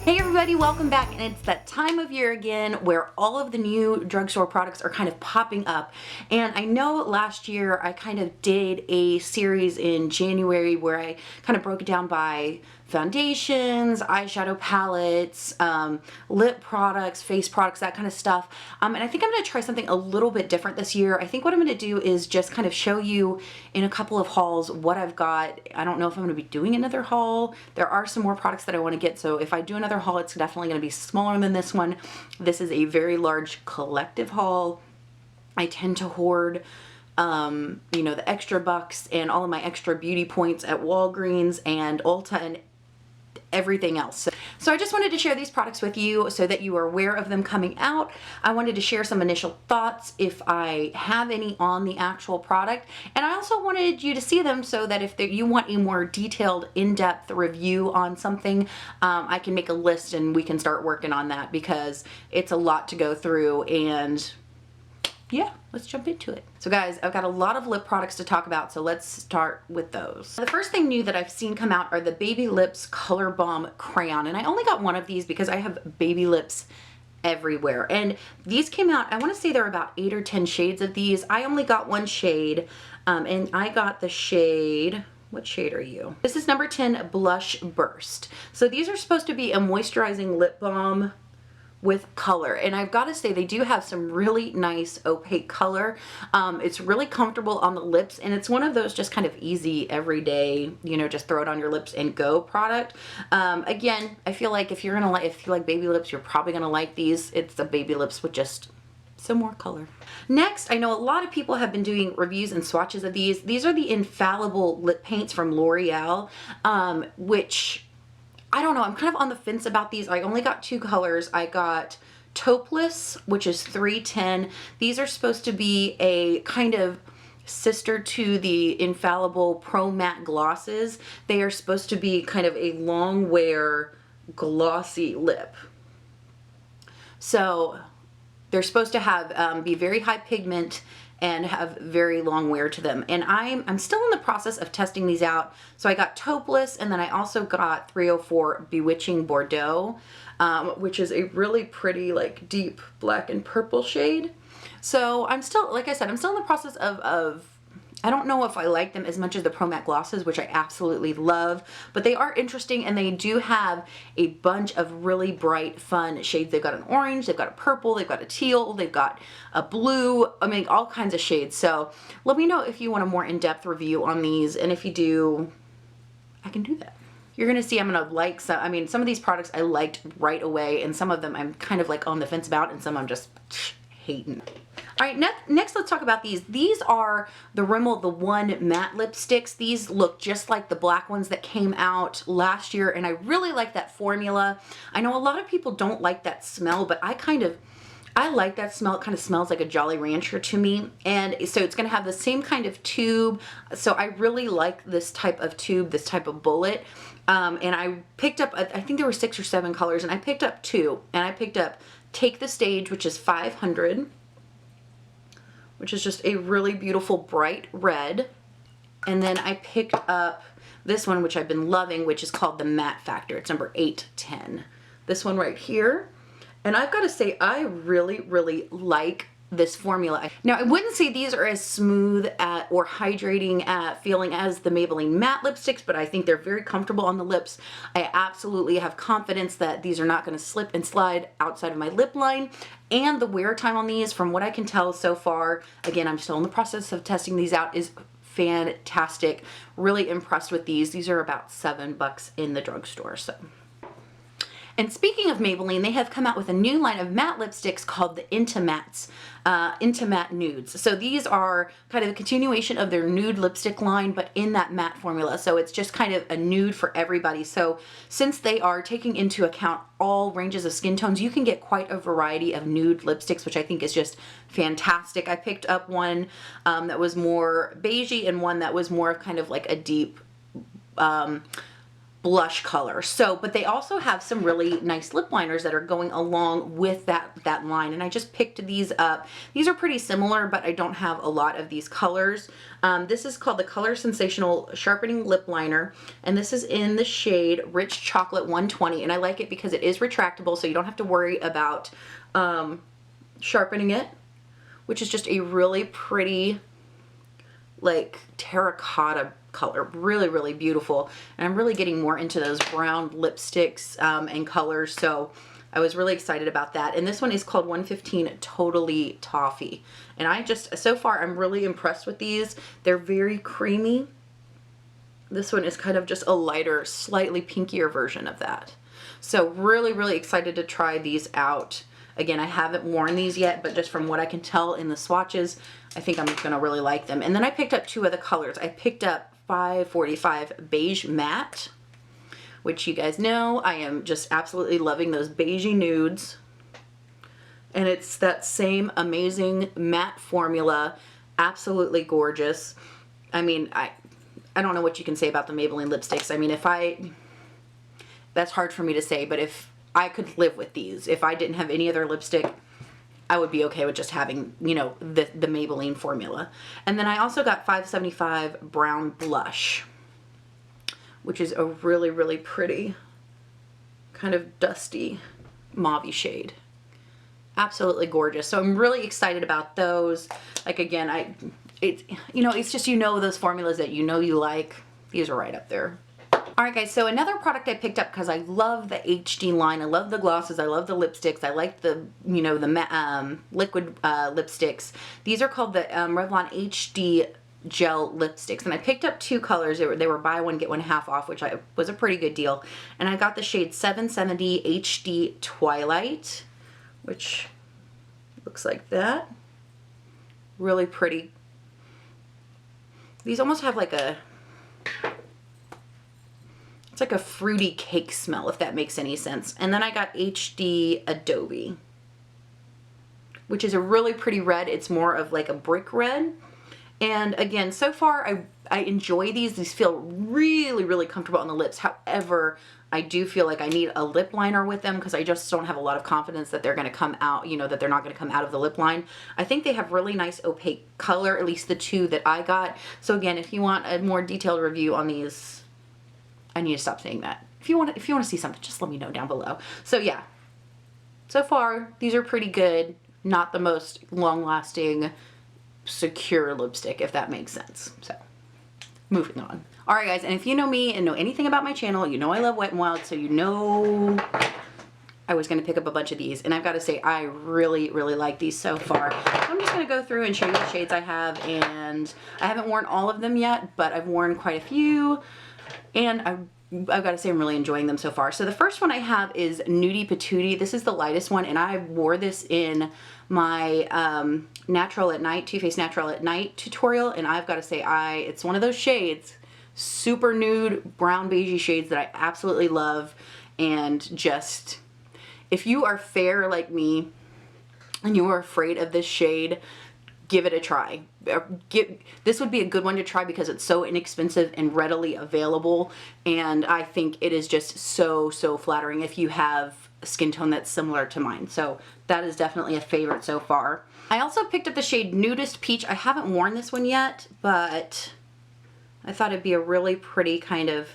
Hey everybody, welcome back, and it's that time of year again where all of the new drugstore products are kind of popping up. And I know last year I kind of did a series in January where I kind of broke it down by foundations, eyeshadow palettes, lip products, face products, that kind of stuff. And I think I'm going to try something a little bit different this year. I think what I'm going to do is just kind of show you in a couple of hauls what I've got. I don't know if I'm going to be doing another haul. There are some more products that I want to get, so if I do another haul, it's definitely going to be smaller than this one. This is a very large collective haul. I tend to hoard you know, the extra bucks and all of my extra beauty points at Walgreens and Ulta and everything else. So I just wanted to share these products with you so that you are aware of them coming out. I wanted to share some initial thoughts if I have any on the actual product, and I also wanted you to see them so that if you want a more detailed, in-depth review on something, I can make a list and we can start working on that, because it's a lot to go through. And yeah, let's jump into it. So guys, I've got a lot of lip products to talk about, so let's start with those. The first thing new that I've seen come out are the Baby Lips Color Bomb Crayon, and I only got one of these because I have baby lips everywhere. And these came out, I want to say there are about 8 or 10 shades of these. I only got one shade, and I got the shade, what shade are you? This is number 10, Blush Burst. So these are supposed to be a moisturizing lip balm with color, and I've got to say they do have some really nice opaque color. It's really comfortable on the lips, and it's one of those just kind of easy everyday, you know, just throw it on your lips and go product. Again, I feel like if you like baby lips, you're probably gonna like these. It's the baby lips with just some more color. Next, I know a lot of people have been doing reviews and swatches of these. These are the Infallible lip paints from L'Oreal, which I don't know, I'm kind of on the fence about these. I only got 2 colors. I got Taupeless, which is 310. These are supposed to be a kind of sister to the Infallible Pro Matte Glosses. They are supposed to be kind of a long wear glossy lip. So they're supposed to have be very high pigment and have very long wear to them. And I'm still in the process of testing these out. So I got Taupeless, and then I also got 304 Bewitching Bordeaux, which is a really pretty, like, deep black and purple shade. So I'm still, like I said, I'm still in the process of I don't know if I like them as much as the Pro Matte Glosses, which I absolutely love, but they are interesting, and they do have a bunch of really bright, fun shades. They've got an orange, they've got a purple, they've got a teal, they've got a blue, I mean, all kinds of shades. So let me know if you want a more in-depth review on these, and if you do, I can do that. You're gonna see I'm gonna like some, I mean, some of these products I liked right away, and some of them I'm kind of like on the fence about, and some I'm just hating. All right, next let's talk about these. These are the Rimmel The One matte lipsticks. These look just like the black ones that came out last year, and I really like that formula. I know a lot of people don't like that smell, but I like that smell. It kind of smells like a Jolly Rancher to me. And so it's gonna have the same kind of tube. So I really like this type of tube, this type of bullet. And I picked up, I think there were 6 or 7 colors, and I picked up 2. And I picked up Take the Stage, which is 500, which is just a really beautiful bright red. And then I picked up this one, which I've been loving, which is called the Matte Factor. It's number 810. This one right here. And I've got to say, I really, really like this formula. Now, I wouldn't say these are as smooth or hydrating feeling as the Maybelline matte lipsticks, but I think they're very comfortable on the lips. I absolutely have confidence that these are not going to slip and slide outside of my lip line. And the wear time on these, from what I can tell so far, again, I'm still in the process of testing these out, is fantastic. Really impressed with these. These are about $7 in the drugstore, so. And speaking of Maybelline, they have come out with a new line of matte lipsticks called the Intimattes, Intimatte Nudes. So these are kind of a continuation of their nude lipstick line, but in that matte formula. So it's just kind of a nude for everybody. So since they are taking into account all ranges of skin tones, you can get quite a variety of nude lipsticks, which I think is just fantastic. I picked up one that was more beigey and one that was more kind of like a deep, blush color. So, but they also have some really nice lip liners that are going along with that line, and I just picked these up. These are pretty similar, but I don't have a lot of these colors. This is called the Color Sensational Sharpening Lip Liner, and this is in the shade Rich Chocolate 120, and I like it because it is retractable, so you don't have to worry about sharpening it, which is just a really pretty, like, terracotta color. Really, really beautiful. And I'm really getting more into those brown lipsticks and colors, so I was really excited about that. And this one is called 115 Totally Toffee. And I just, so far, I'm really impressed with these. They're very creamy. This one is kind of just a lighter, slightly pinkier version of that. So really, really excited to try these out. Again, I haven't worn these yet, but just from what I can tell in the swatches, I think I'm gonna really like them. And then I picked up two other colors. I picked up 545 Beige Matte, which you guys know I am just absolutely loving those beigey nudes. And it's that same amazing matte formula, absolutely gorgeous. I mean, I don't know what you can say about the Maybelline lipsticks. I mean, that's hard for me to say, but if I could live with these, if I didn't have any other lipstick, I would be okay with just having, you know, the Maybelline formula. And then I also got 575 Brown Blush, which is a really, really pretty kind of dusty mauve shade. Absolutely gorgeous. So I'm really excited about those. Like, again, you know, it's just, you know, those formulas that you know you like. These are right up there. All right, guys, so another product I picked up because I love the HD line. I love the glosses. I love the lipsticks. I like the, you know, the liquid lipsticks. These are called the Revlon HD Gel lipsticks. And I picked up two colors. They were buy one, get one half off, which was a pretty good deal. And I got the shade 770 HD Twilight, which looks like that. Really pretty. These almost have like it's like a fruity cake smell, if that makes any sense. And then I got HD Adobe, which is a really pretty red. It's more of like a brick red. And again, so far I enjoy these. These feel really, really comfortable on the lips. However, I do feel like I need a lip liner with them because I just don't have a lot of confidence that they're going to come out, you know, that they're not going to come out of the lip line. I think they have really nice opaque color, at least the two that I got. So again, if you want a more detailed review on these, I need to stop saying that. If you want to see something, just let me know down below. So yeah, so far these are pretty good. Not the most long-lasting, secure lipstick, if that makes sense. So moving on. All right, guys, and if you know me and know anything about my channel, you know I love Wet n Wild, so you know I was going to pick up a bunch of these, and I've got to say I really, really like these so far. I'm just going to go through and show you the shades I have, and I haven't worn all of them yet, but I've worn quite a few. And I've got to say I'm really enjoying them so far. So the first one I have is Nudie Patootie. This is the lightest one, and I wore this in my Natural at Night, Too Faced Natural at Night tutorial, and I've got to say it's one of those shades, super nude, brown beigey shades that I absolutely love. And just, if you are fair like me and you are afraid of this shade, give it a try. This would be a good one to try because it's so inexpensive and readily available, and I think it is just so, so flattering if you have a skin tone that's similar to mine. So that is definitely a favorite so far. I also picked up the shade Nudist Peach. I haven't worn this one yet, but I thought it'd be a really pretty kind of,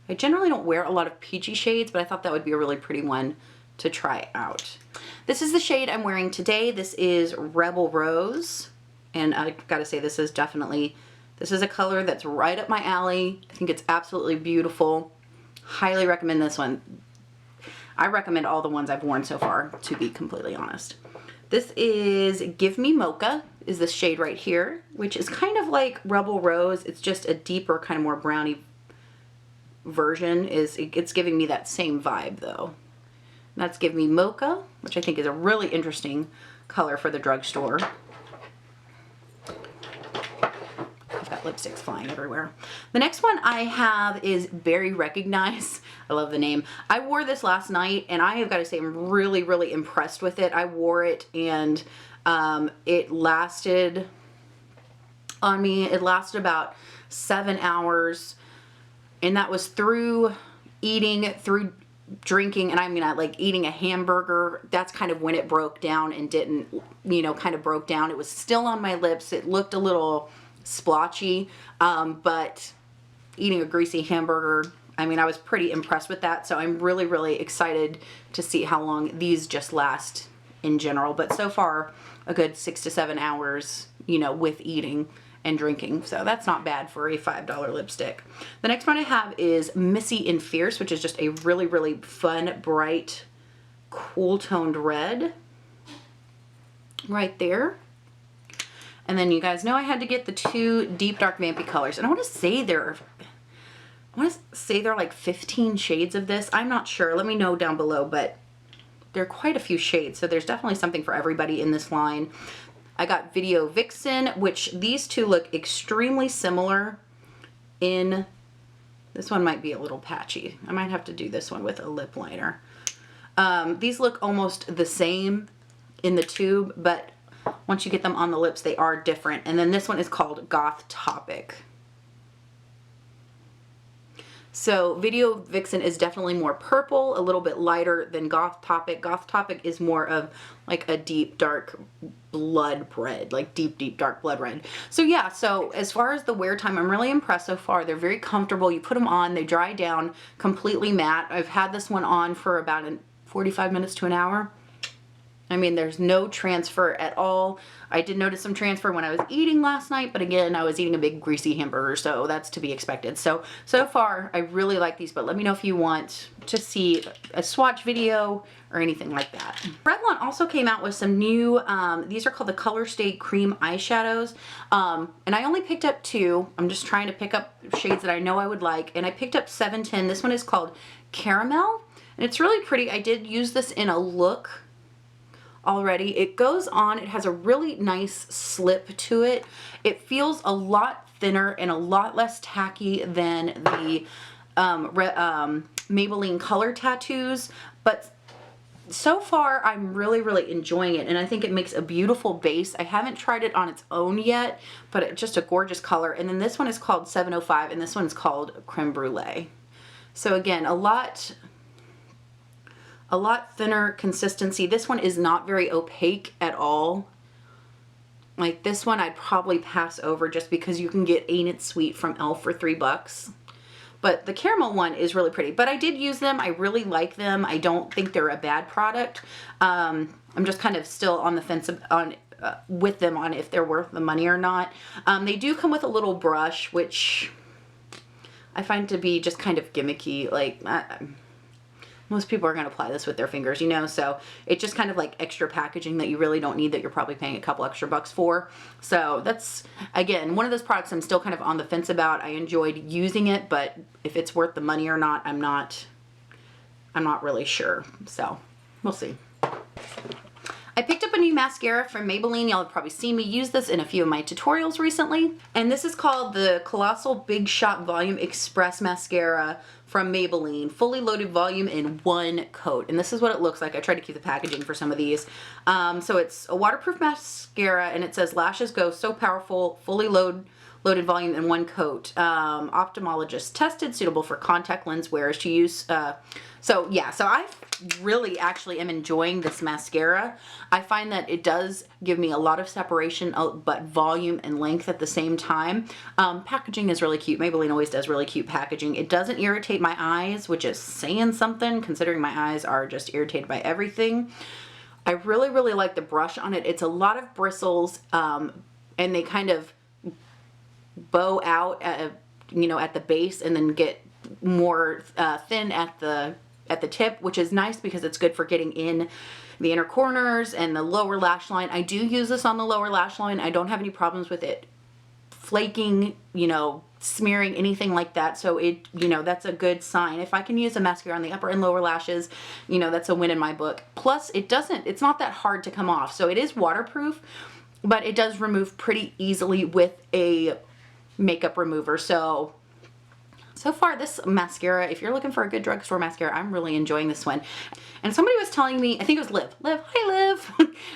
I generally don't wear a lot of peachy shades, but I thought that would be a really pretty one to try out. This is the shade I'm wearing today. This is Rebel Rose, and I've got to say this is a color that's right up my alley. I think it's absolutely beautiful. Highly recommend this one. I recommend all the ones I've worn so far, to be completely honest. This is Give Me Mocha, is this shade right here, which is kind of like Rebel Rose. It's just a deeper, kind of more brownie version. It's giving me that same vibe though. That's Give Me Mocha, which I think is a really interesting color for the drugstore. I've got lipsticks flying everywhere. The next one I have is Berry Recognize. I love the name. I wore this last night, and I have got to say I'm really, really impressed with it. I wore it, and it lasted on me. It lasted about 7 hours, and that was through eating through drinking, and I mean like eating a hamburger, that's kind of when it broke down and didn't, you know, kind of broke down. It was still on my lips. It looked a little splotchy, but eating a greasy hamburger, I mean, I was pretty impressed with that. So I'm really, really excited to see how long these just last in general. But so far, a good 6 to 7 hours, you know, with eating and drinking. So that's not bad for a $5 lipstick. The next one I have is Missy and Fierce, which is just a really, really fun, bright, cool toned red right there. And then you guys know I had to get the 2 deep dark vampy colors. And I want to say they're like 15 shades of this. I'm not sure. Let me know down below, but there are quite a few shades. So there's definitely something for everybody in this line. I got Video Vixen, which these two look extremely similar in, this one might be a little patchy. I might have to do this one with a lip liner. These look almost the same in the tube, but once you get them on the lips, they are different. And then this one is called Goth Topic. So Video Vixen is definitely more purple, a little bit lighter than Goth Topic. Goth Topic is more of like a deep, dark blood red, like deep, deep, dark blood red. So yeah, so as far as the wear time, I'm really impressed so far. They're very comfortable. You put them on, they dry down completely matte. I've had this one on for about 45 minutes to an hour. I mean, there's no transfer at all. I did notice some transfer when I was eating last night, but again, I was eating a big greasy hamburger, so that's to be expected. So far, I really like these, but let me know if you want to see a swatch video or anything like that. Revlon also came out with some new, these are called the Color Stay Cream eyeshadows, and I only picked up 2. I'm just trying to pick up shades that I know I would like, and I picked up 710. This one is called Caramel, and it's really pretty. I did use this in a look already. It goes on, it has a really nice slip to it. It feels a lot thinner and a lot less tacky than the Maybelline Color Tattoos, but so far I'm really, really enjoying it, and I think it makes a beautiful base. I haven't tried it on its own yet, but it's just a gorgeous color. And then this one is called 705, and this one's called Creme Brulee. So again, a lot thinner consistency. This one is not very opaque at all. Like this one I'd probably pass over just because you can get Ain't It Sweet from e.l.f. for $3. But the caramel one is really pretty. But I did use them. I really like them. I don't think they're a bad product. I'm just kind of still on the fence on with them on if they're worth the money or not. They do come with a little brush, which I find to be just kind of gimmicky. Like most people are going to apply this with their fingers, you know, so it's just kind of like extra packaging that you really don't need, that you're probably paying a couple extra bucks for. So that's, again, one of those products I'm still kind of on the fence about. I enjoyed using it, but if it's worth the money or not, I'm not really sure. So we'll see. I picked up a new mascara from Maybelline. Y'all have probably seen me use this in a few of my tutorials recently. And this is called the Colossal Big Shot Volume Express Mascara from Maybelline. Fully loaded volume in 1 coat. And this is what it looks like. I tried to keep the packaging for some of these. So it's a waterproof mascara, and it says lashes go so powerful, fully loaded volume in 1 coat. Ophthalmologist tested, suitable for contact lens wearers to use. So yeah, so I really actually am enjoying this mascara. I find that it does give me a lot of separation, but volume and length at the same time. Packaging is really cute. Maybelline always does really cute packaging. It doesn't irritate my eyes, which is saying something considering my eyes are just irritated by everything. I really, really like the brush on it. It's a lot of bristles, and they kind of bow out at, you know, at the base and then get more thin at the tip, which is nice because it's good for getting in the inner corners and the lower lash line. I do use this on the lower lash line. I don't have any problems with it flaking, you know, smearing, anything like that. So it, you know, that's a good sign. If I can use a mascara on the upper and lower lashes, you know, that's a win in my book. Plus it's not that hard to come off. So it is waterproof, but it does remove pretty easily with a makeup remover. So far this mascara, if you're looking for a good drugstore mascara, I'm really enjoying this one. And somebody was telling me, I think it was Liv, hi Liv.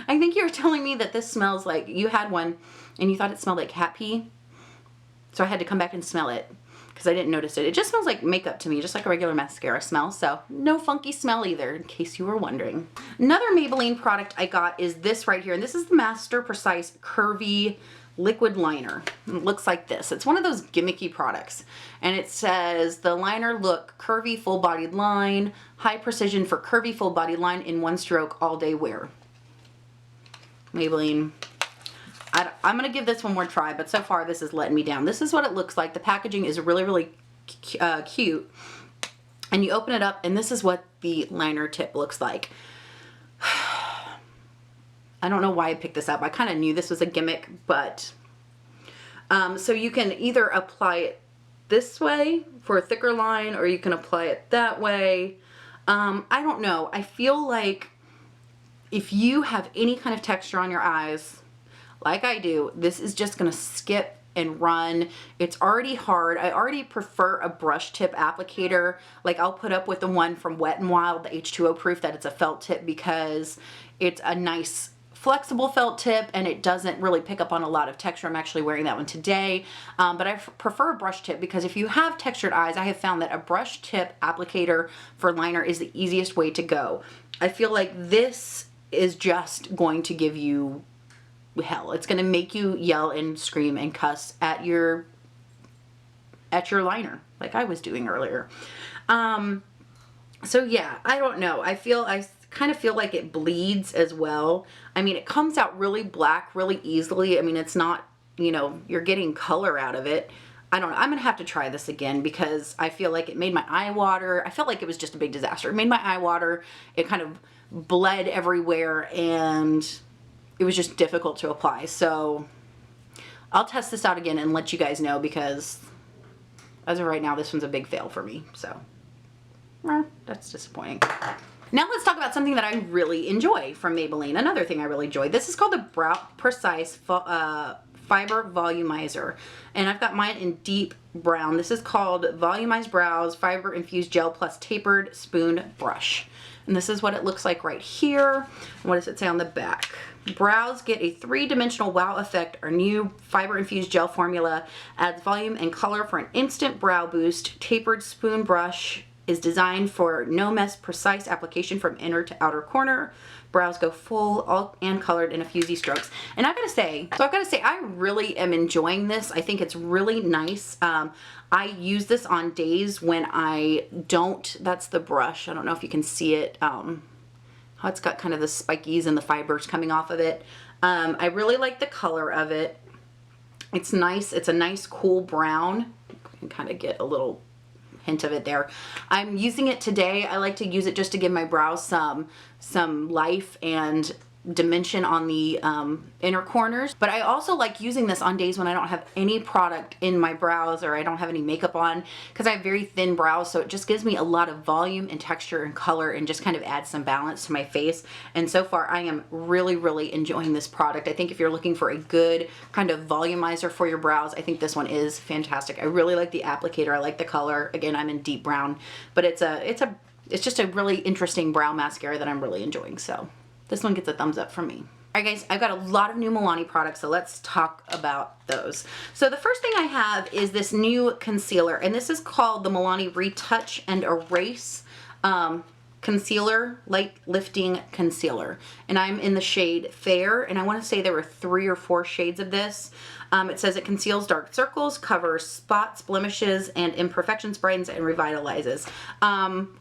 I think you were telling me that this smells like, you had one and you thought it smelled like cat pee. So I had to come back and smell it because I didn't notice it. It just smells like makeup to me, just like a regular mascara smells. So no funky smell either, in case you were wondering. Another Maybelline product I got is this right here. And this is the Master Precise Curvy Liquid Liner. It looks like this. It's one of those gimmicky products. And it says the liner look curvy full bodied line, high precision for curvy full bodied line in one stroke all day wear. Maybelline. I'm going to give this one more try, but so far this is letting me down. This is what it looks like. The packaging is really, really cute. And you open it up and this is what the liner tip looks like. I don't know why I picked this up. I kind of knew this was a gimmick, but so you can either apply it this way for a thicker line or you can apply it that way. I don't know. I feel like if you have any kind of texture on your eyes, like I do, this is just gonna skip and run. It's already hard. I already prefer a brush tip applicator. Like I'll put up with the one from Wet n Wild, the H2O proof, that it's a felt tip because it's a nice flexible felt tip and it doesn't really pick up on a lot of texture. I'm actually wearing that one today, but I prefer a brush tip because if you have textured eyes, I have found that a brush tip applicator for liner is the easiest way to go. I feel like this is just going to give you hell. It's going to make you yell and scream and cuss at your liner like I was doing earlier. So yeah, I don't know. I kind of feel like it bleeds as well. I mean, it comes out really black really easily. I mean, it's not, you know, you're getting color out of it. I don't know. I'm going to have to try this again because I feel like it made my eye water. I felt like it was just a big disaster. It made my eye water. It kind of bled everywhere and it was just difficult to apply. So I'll test this out again and let you guys know because as of right now, this one's a big fail for me. So that's disappointing. Now let's talk about something that I really enjoy from Maybelline. Another thing I really enjoy. This is called the Brow Precise Fiber Volumizer. And I've got mine in deep brown. This is called Volumized Brows Fiber Infused Gel Plus Tapered Spoon Brush. And this is what it looks like right here. What does it say on the back? Brows get a three-dimensional wow effect. Our new fiber-infused gel formula adds volume and color for an instant brow boost. Tapered spoon brush is designed for no-mess precise application from inner to outer corner. Brows go full all and colored in a few easy strokes. And I've got to say, I really am enjoying this. I think it's really nice. I use this on days when I don't, that's the brush. I don't know if you can see it. How it's got kind of the spikies and the fibers coming off of it. I really like the color of it. It's nice. It's a nice cool brown. You can kind of get a little hint of it there. I'm using it today. I like to use it just to give my brows some life and dimension on the inner corners, but I also like using this on days when I don't have any product in my brows or I don't have any makeup on because I have very thin brows, so it just gives me a lot of volume and texture and color and just kind of adds some balance to my face. And so far I am really enjoying this product. I think if you're looking for a good kind of volumizer for your brows, I think this one is fantastic. I really like the applicator. I like the color. Again, I'm in deep brown, but it's just a really interesting brow mascara that I'm really enjoying. So this one gets a thumbs up from me. All right, guys, I've got a lot of new Milani products, so let's talk about those. So the first thing I have is this new concealer, and this is called the Milani Retouch and Erase Concealer, Light Lifting Concealer. And I'm in the shade Fair, and I want to say there were 3 or 4 shades of this. It says it conceals dark circles, covers spots, blemishes, and imperfections, brightens, and revitalizes.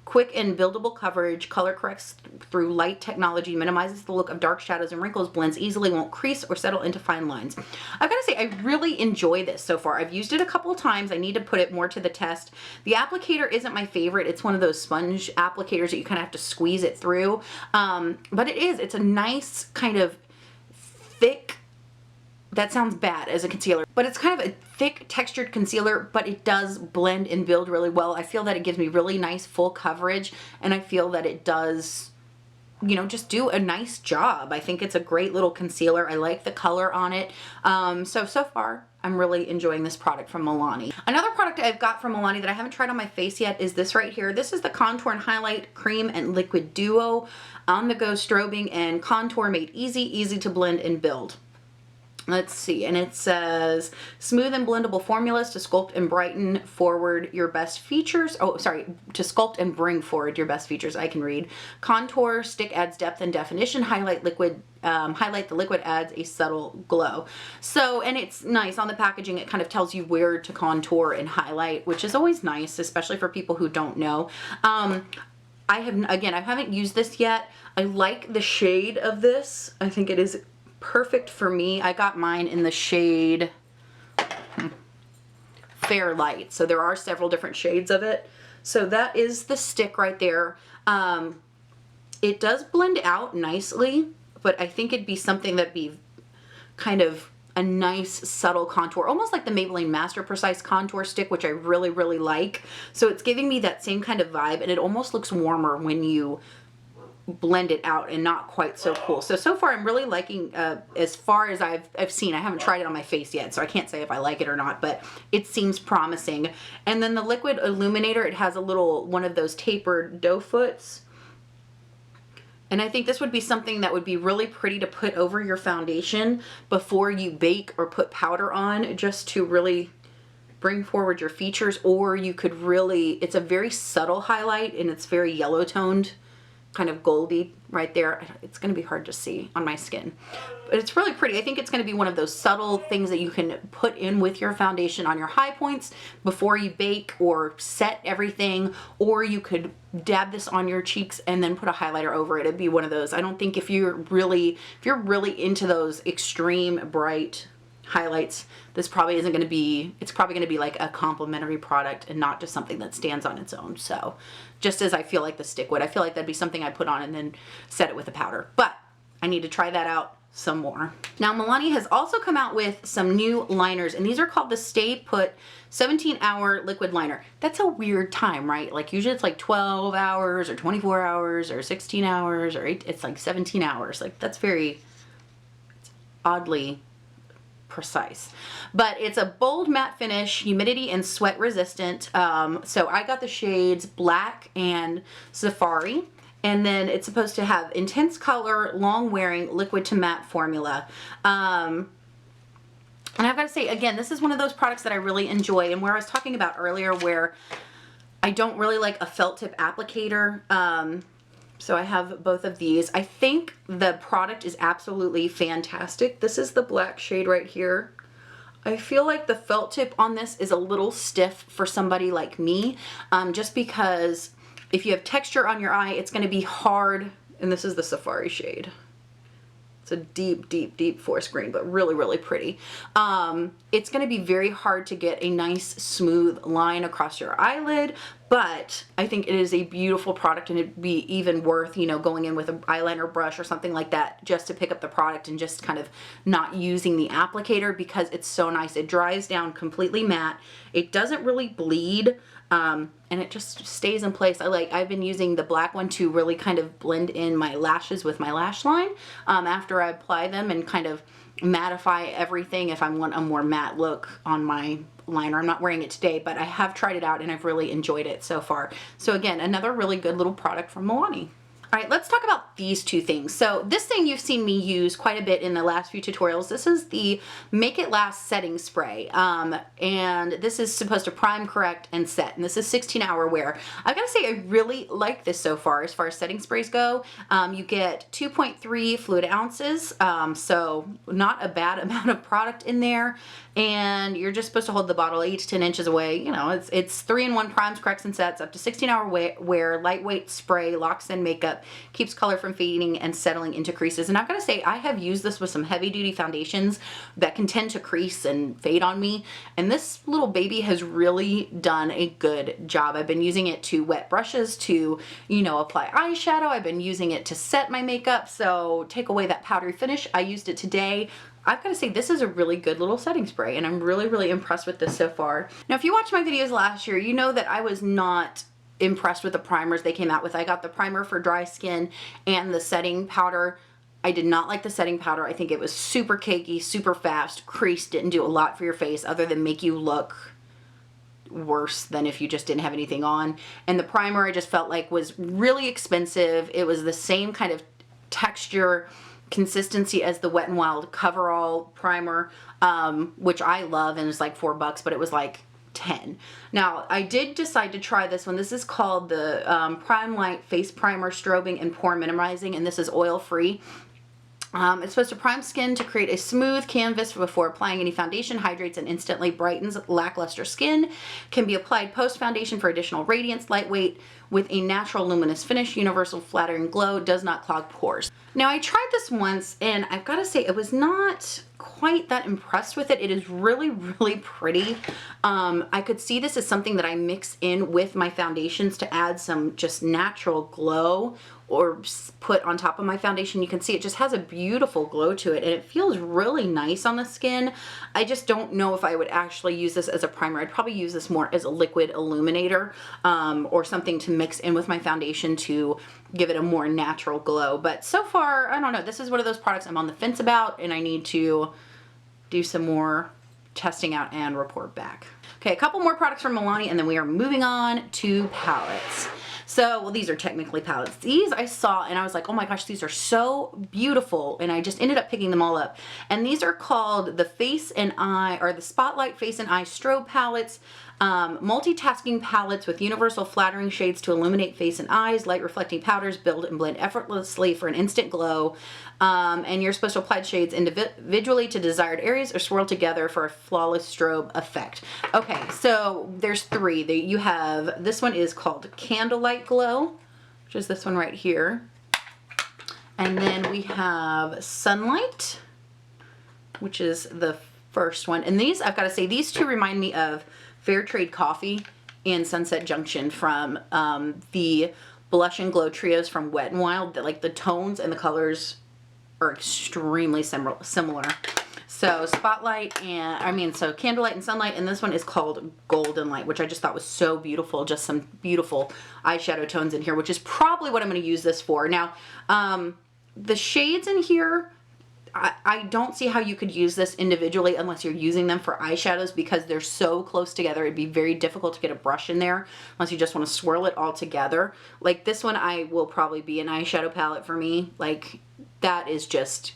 Quick and buildable coverage, color corrects through light technology, minimizes the look of dark shadows and wrinkles, blends easily, won't crease or settle into fine lines. I've got to say, I really enjoy this so far. I've used it a couple of times. I need to put it more to the test. The applicator isn't my favorite. It's one of those sponge applicators that you kind of have to squeeze it through. But it's a nice kind of thick, that sounds bad as a concealer, but it's kind of a thick textured concealer, but it does blend and build really well. I feel that it gives me really nice full coverage, and I feel that it does, you know, just do a nice job. I think it's a great little concealer. I like the color on it. So far, I'm really enjoying this product from Milani. Another product I've got from Milani that I haven't tried on my face yet is this right here. This is the Contour and Highlight Cream and Liquid Duo On the Go Strobing and Contour Made Easy to blend and build. Let's see, and it says smooth and blendable formulas to sculpt and brighten forward your best features. Oh, sorry, to sculpt and bring forward your best features. I can read. Contour stick adds depth and definition. Highlight the liquid adds a subtle glow. So, and it's nice on the packaging. It kind of tells you where to contour and highlight, which is always nice, especially for people who don't know. I haven't used this yet. I like the shade of this. I think it is perfect for me. I got mine in the shade Fair Light. So there are several different shades of it. So that is the stick right there. It does blend out nicely, but I think it'd be something that'd be kind of a nice subtle contour, almost like the Maybelline Master Precise contour stick, which I really, really like. So it's giving me that same kind of vibe, and it almost looks warmer when you blend it out and not quite so cool. So far I'm really liking, as far as I've seen. I haven't tried it on my face yet, so I can't say if I like it or not, but it seems promising. And then the liquid illuminator, it has a little one of those tapered doe foots. And I think this would be something that would be really pretty to put over your foundation before you bake or put powder on, just to really bring forward your features. Or you could really, it's a very subtle highlight and it's very yellow toned, kind of goldy right there. It's going to be hard to see on my skin, but it's really pretty. I think it's going to be one of those subtle things that you can put in with your foundation on your high points before you bake or set everything, or you could dab this on your cheeks and then put a highlighter over it. It'd be one of those. I don't think if you're really into those extreme bright highlights, this probably isn't going to be, it's probably going to be like a complimentary product and not just something that stands on its own. So just as I feel like the stick would, I feel like that'd be something I'd put on and then set it with a powder, but I need to try that out some more. Now Milani has also come out with some new liners, and these are called the Stay Put 17-hour liquid liner. That's a weird time, right? Like usually it's like 12 hours or 24 hours or 16 hours or it's like 17 hours. Like that's very oddly precise, but it's a bold matte finish, humidity and sweat resistant. So I got the shades Black and Safari, and then it's supposed to have intense color, long wearing, liquid to matte formula. And I've got to say, again, this is one of those products that I really enjoy, and where I was talking about earlier where I don't really like a felt tip applicator. So I have both of these. I think the product is absolutely fantastic. This is the black shade right here. I feel like the felt tip on this is a little stiff for somebody like me, just because if you have texture on your eye, it's going to be hard. And this is the Safari shade. It's a deep, deep, deep forest green, but really, really pretty. It's going to be very hard to get a nice smooth line across your eyelid, but I think it is a beautiful product, and it'd be even worth, you know, going in with an eyeliner brush or something like that just to pick up the product and just kind of not using the applicator, because it's so nice. It dries down completely matte. It doesn't really bleed. And it just stays in place. I've been using the black one to really kind of blend in my lashes with my lash line after I apply them, and kind of mattify everything if I want a more matte look on my liner. I'm not wearing it today, but I have tried it out and I've really enjoyed it so far. So again, another really good little product from Milani. All right, let's talk about these two things. So this thing you've seen me use quite a bit in the last few tutorials. This is the Make It Last setting spray. And this is supposed to prime, correct, and set. And this is 16-hour wear. I gotta say, I really like this so far as setting sprays go. You get 2.3 fluid ounces, so not a bad amount of product in there. And you're just supposed to hold the bottle 8 to 10 inches away. You know, it's 3-in-1, primes, corrects, and sets, up to 16-hour wear, lightweight spray, locks in makeup, keeps color from fading and settling into creases. And I've got to say, I have used this with some heavy duty foundations that can tend to crease and fade on me, and this little baby has really done a good job. I've been using it to wet brushes to, you know, apply eyeshadow. I've been using it to set my makeup, so take away that powdery finish. I used it today. I've got to say, this is a really good little setting spray, and I'm really, really impressed with this so far. Now, if you watched my videos last year, you know that I was not impressed with the primers they came out with. I got the primer for dry skin and the setting powder. I did not like the setting powder. I think it was super cakey, super fast, creased, didn't do a lot for your face other than make you look worse than if you just didn't have anything on. And the primer I just felt like was really expensive. It was the same kind of texture consistency as the Wet n Wild Coverall primer, which I love, and it's like $4, but it was like 10. Now, I did decide to try this one. This is called the Prime Light Face Primer Strobing and Pore Minimizing, and this is oil-free. It's supposed to prime skin to create a smooth canvas before applying any foundation, hydrates and instantly brightens lackluster skin. Can be applied post-foundation for additional radiance, lightweight, with a natural luminous finish, universal flattering glow, does not clog pores. Now, I tried this once, and I've got to say, I was not quite that impressed with it. It is really, really pretty. I could see this as something that I mix in with my foundations to add some just natural glow, or put on top of my foundation. You can see it just has a beautiful glow to it, and it feels really nice on the skin. I just don't know if I would actually use this as a primer. I'd probably use this more as a liquid illuminator, or something to mix in with my foundation to give it a more natural glow. But so far, I don't know. This is one of those products I'm on the fence about, and I need to do some more testing out and report back. Okay, a couple more products from Milani, and then we are moving on to palettes. So, well, these are technically palettes. These I saw and I was like, oh my gosh, these are so beautiful. And I just ended up picking them all up. And these are called the Face and Eye, or the Spotlight Face and Eye Strobe palettes. Multitasking palettes with universal flattering shades to illuminate face and eyes. Light reflecting powders build and blend effortlessly for an instant glow. And you're supposed to apply shades individually to desired areas or swirl together for a flawless strobe effect. Okay, so there's three. You have, this one is called Candlelight Glow, which is this one right here. And then we have Sunlight, which is the first one. And these, I've got to say, these two remind me of Fair Trade Coffee and Sunset Junction from the Blush and Glow trios from Wet n Wild. That, like, the tones and the colors are extremely similar. So Spotlight and, so Candlelight and Sunlight, and this one is called Golden Light, which I just thought was so beautiful. Just some beautiful eyeshadow tones in here, which is probably what I'm going to use this for. Now, the shades in here, I don't see how you could use this individually unless you're using them for eyeshadows, because they're so close together. It'd be very difficult to get a brush in there unless you just want to swirl it all together. Like this one, I will probably be an eyeshadow palette for me. Like, that is just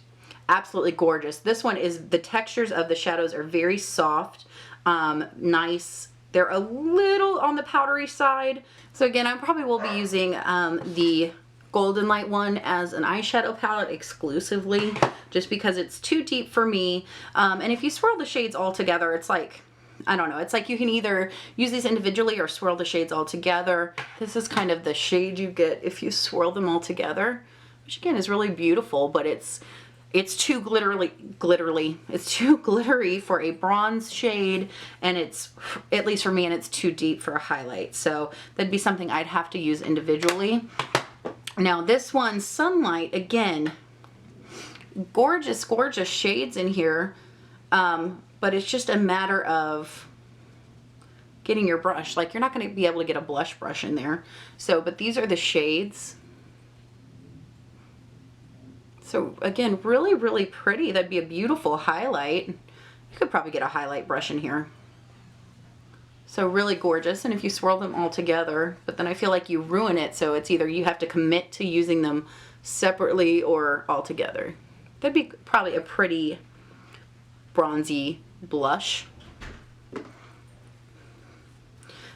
absolutely gorgeous. This one is, the textures of the shadows are very soft, nice. They're a little on the powdery side. So again, I probably will be using the Golden Light one as an eyeshadow palette exclusively, just because it's too deep for me. And if you swirl the shades all together, it's like, I don't know, it's like you can either use these individually or swirl the shades all together. This is kind of the shade you get if you swirl them all together, which again is really beautiful, but it's too it's too glittery for a bronze shade, and it's, at least for me, and it's too deep for a highlight. So that'd be something I'd have to use individually. Now this one, Sunlight, again, gorgeous, gorgeous shades in here, but it's just a matter of getting your brush. Like, you're not going to be able to get a blush brush in there. So, but these are the shades. So again, really, really pretty. That'd be a beautiful highlight. You could probably get a highlight brush in here. So really gorgeous. And if you swirl them all together, but then I feel like you ruin it. So it's either you have to commit to using them separately or all together. That'd be probably a pretty bronzy blush.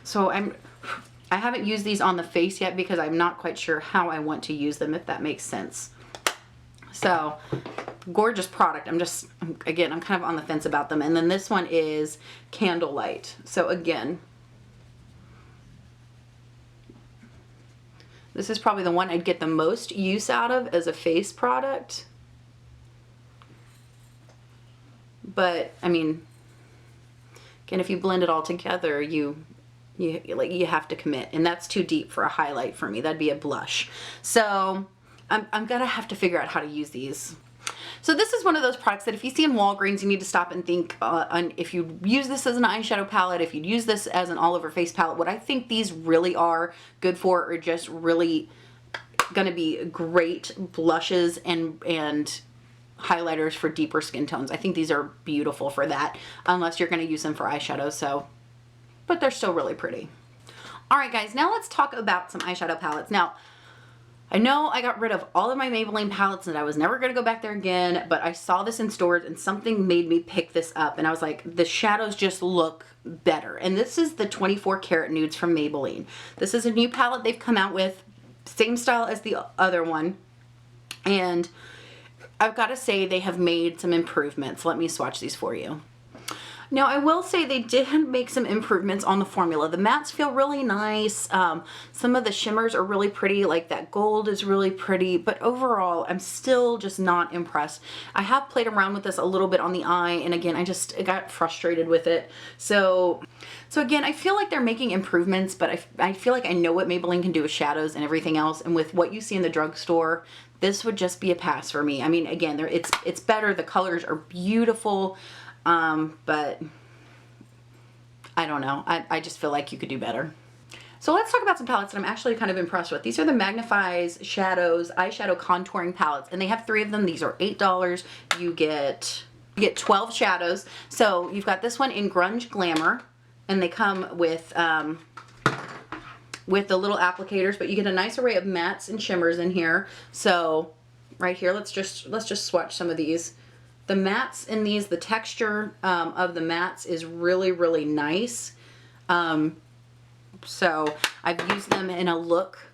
So I haven't used these on the face yet because I'm not quite sure how I want to use them, if that makes sense. So gorgeous product. Again, I'm kind of on the fence about them. And then this one is Candlelight. So again, this is probably the one I'd get the most use out of as a face product. But I mean, again, if you blend it all together, you have to commit, and that's too deep for a highlight for me. That'd be a blush. So I'm gonna have to figure out how to use these. So this is one of those products that if you see in Walgreens, you need to stop and think on if you use this as an eyeshadow palette, if you'd use this as an all over face palette. What I think these really are good for are just really gonna be great blushes and highlighters for deeper skin tones. I think these are beautiful for that, unless you're gonna use them for eyeshadow. So, but they're still really pretty. All right, guys, now let's talk about some eyeshadow palettes. Now, I know I got rid of all of my Maybelline palettes and I was never going to go back there again, but I saw this in stores and something made me pick this up, and I was like, the shadows just look better. And this is the 24 Karat Nudes from Maybelline. This is a new palette they've come out with, same style as the other one, and I've got to say they have made some improvements. Let me swatch these for you. Now, I will say they did make some improvements on the formula. The mattes feel really nice. Some of the shimmers are really pretty, like that gold is really pretty, but overall, I'm still just not impressed. I have played around with this a little bit on the eye, and again, I got frustrated with it. So again, I feel like they're making improvements, but I feel like I know what Maybelline can do with shadows and everything else, and with what you see in the drugstore, this would just be a pass for me. I mean, again, it's better. The colors are beautiful. But I don't know. I just feel like you could do better. So let's talk about some palettes that I'm actually kind of impressed with. These are the Magnifies Shadows Eyeshadow Contouring Palettes, and they have 3 of them. These are $8. You get 12 shadows. So you've got this one in Grunge Glamour, and they come with the little applicators, but you get a nice array of mattes and shimmers in here. So right here, let's just swatch some of these. The mattes in these, the texture of the mattes is really, really nice. So I've used them in a look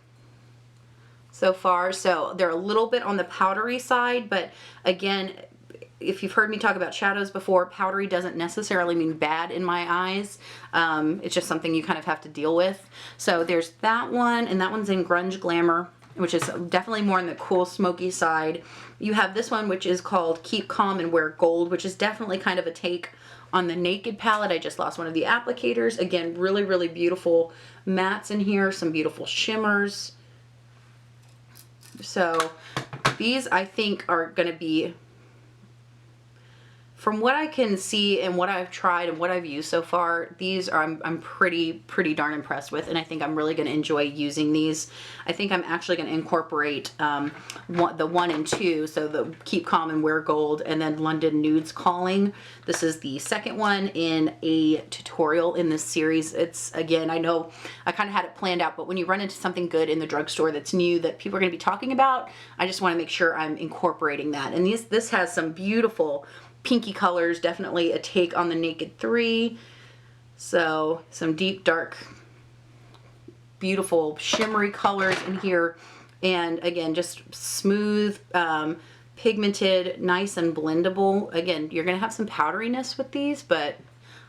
so far. So they're a little bit on the powdery side, but again, if you've heard me talk about shadows before, powdery doesn't necessarily mean bad in my eyes. It's just something you kind of have to deal with. So there's that one, and that one's in Grunge Glamour, which is definitely more on the cool smoky side. You have this one, which is called Keep Calm and Wear Gold, which is definitely kind of a take on the Naked palette. I just lost one of the applicators. Again, really, really beautiful mattes in here, some beautiful shimmers. So these, I think, are going to be, from what I can see and what I've tried and what I've used so far, these are I'm pretty darn impressed with, and I think I'm really going to enjoy using these. I think I'm actually going to incorporate the 1 and 2, so the Keep Calm and Wear Gold, and then London Nudes Calling. This is the second one in a tutorial in this series. It's, again, I know I kind of had it planned out, but when you run into something good in the drugstore that's new that people are going to be talking about, I just want to make sure I'm incorporating that. And this has some beautiful pinky colors, definitely a take on the Naked 3. So some deep, dark, beautiful shimmery colors in here. And again, just smooth, pigmented, nice and blendable. Again, you're going to have some powderiness with these, but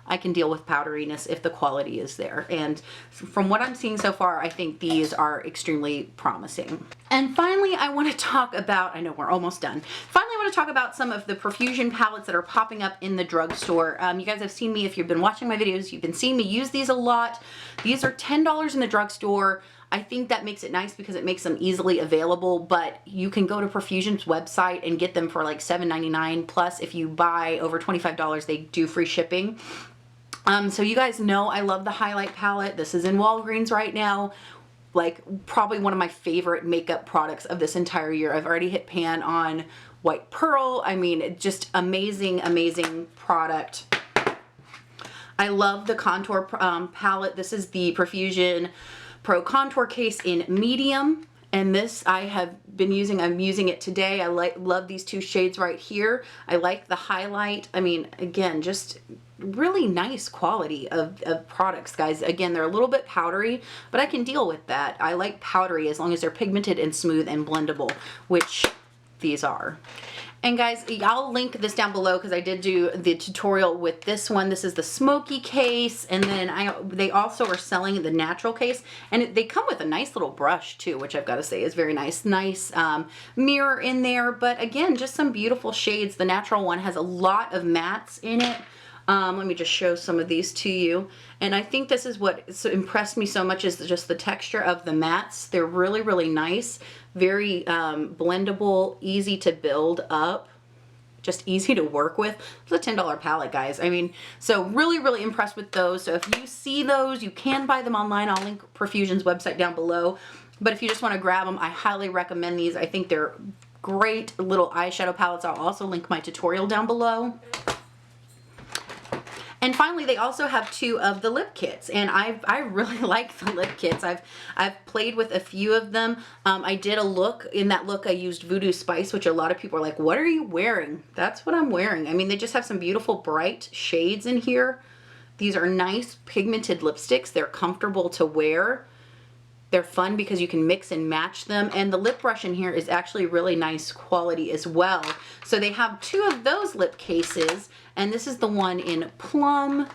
I can deal with powderiness if the quality is there. And from what I'm seeing so far, I think these are extremely promising. And finally, I want to talk about, I know we're almost done. Finally, I want to talk about some of the Profusion palettes that are popping up in the drugstore. You guys have seen me, if you've been watching my videos, you've been seeing me use these a lot. These are $10 in the drugstore. I think that makes it nice because it makes them easily available, but you can go to Profusion's website and get them for like $7.99. Plus, if you buy over $25, they do free shipping. So you guys know I love the highlight palette. This is in Walgreens right now. Like, probably one of my favorite makeup products of this entire year. I've already hit pan on White Pearl. I mean, just amazing, amazing product. I love the contour palette. This is the Profusion Pro Contour Case in medium. And this I have been using, I'm using it today. I love these 2 shades right here. I like the highlight. I mean, again, just really nice quality of products, guys. Again, they're a little bit powdery, but I can deal with that. I like powdery as long as they're pigmented and smooth and blendable, which these are. And guys, I'll link this down below because I did do the tutorial with this one. This is the smoky case, and then they also are selling the natural case, and they come with a nice little brush too, which I've got to say is very nice. Nice mirror in there, but again, just some beautiful shades. The natural one has a lot of mattes in it. Let me just show some of these to you. And I think this is what impressed me so much, is just the texture of the mattes. They're really, really nice. Very blendable, easy to build up, just easy to work with. It's a $10 palette, guys. I mean, so really, really impressed with those. So if you see those, you can buy them online. I'll link Profusion's website down below. But if you just want to grab them, I highly recommend these. I think they're great little eyeshadow palettes. I'll also link my tutorial down below. And finally, they also have 2 of the lip kits, and I really like the lip kits. I've played with a few of them. I did a look. In that look, I used Voodoo Spice, which a lot of people are like, what are you wearing? That's what I'm wearing. I mean, they just have some beautiful bright shades in here. These are nice pigmented lipsticks. They're comfortable to wear. They're fun because you can mix and match them. And the lip brush in here is actually really nice quality as well. So they have 2 of those lip cases. And this is the one in Plum.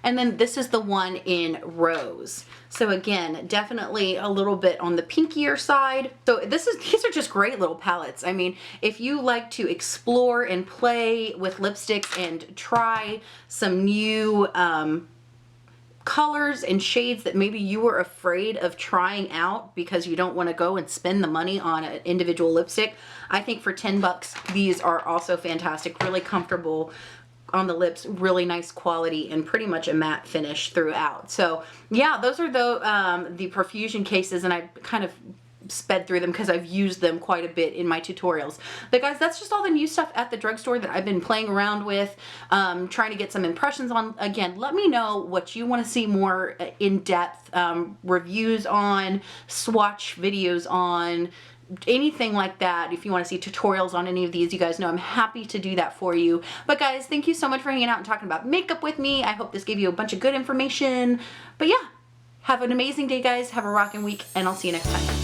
And then this is the one in Rose. So again, definitely a little bit on the pinkier side. So these are just great little palettes. I mean, if you like to explore and play with lipsticks and try some new colors and shades that maybe you were afraid of trying out because you don't want to go and spend the money on an individual lipstick, I think for 10 bucks, these are also fantastic, really comfortable on the lips, really nice quality, and pretty much a matte finish throughout. So yeah, those are the Profusion cases, and I kind of sped through them because I've used them quite a bit in my tutorials. But guys, that's just all the new stuff at the drugstore that I've been playing around with, trying to get some impressions on. Again, let me know what you want to see more in-depth reviews on, swatch videos on, anything like that. If you want to see tutorials on any of these, you guys know I'm happy to do that for you. But guys, thank you so much for hanging out and talking about makeup with me. I hope this gave you a bunch of good information. But yeah, have an amazing day, guys. Have a rockin' week, and I'll see you next time.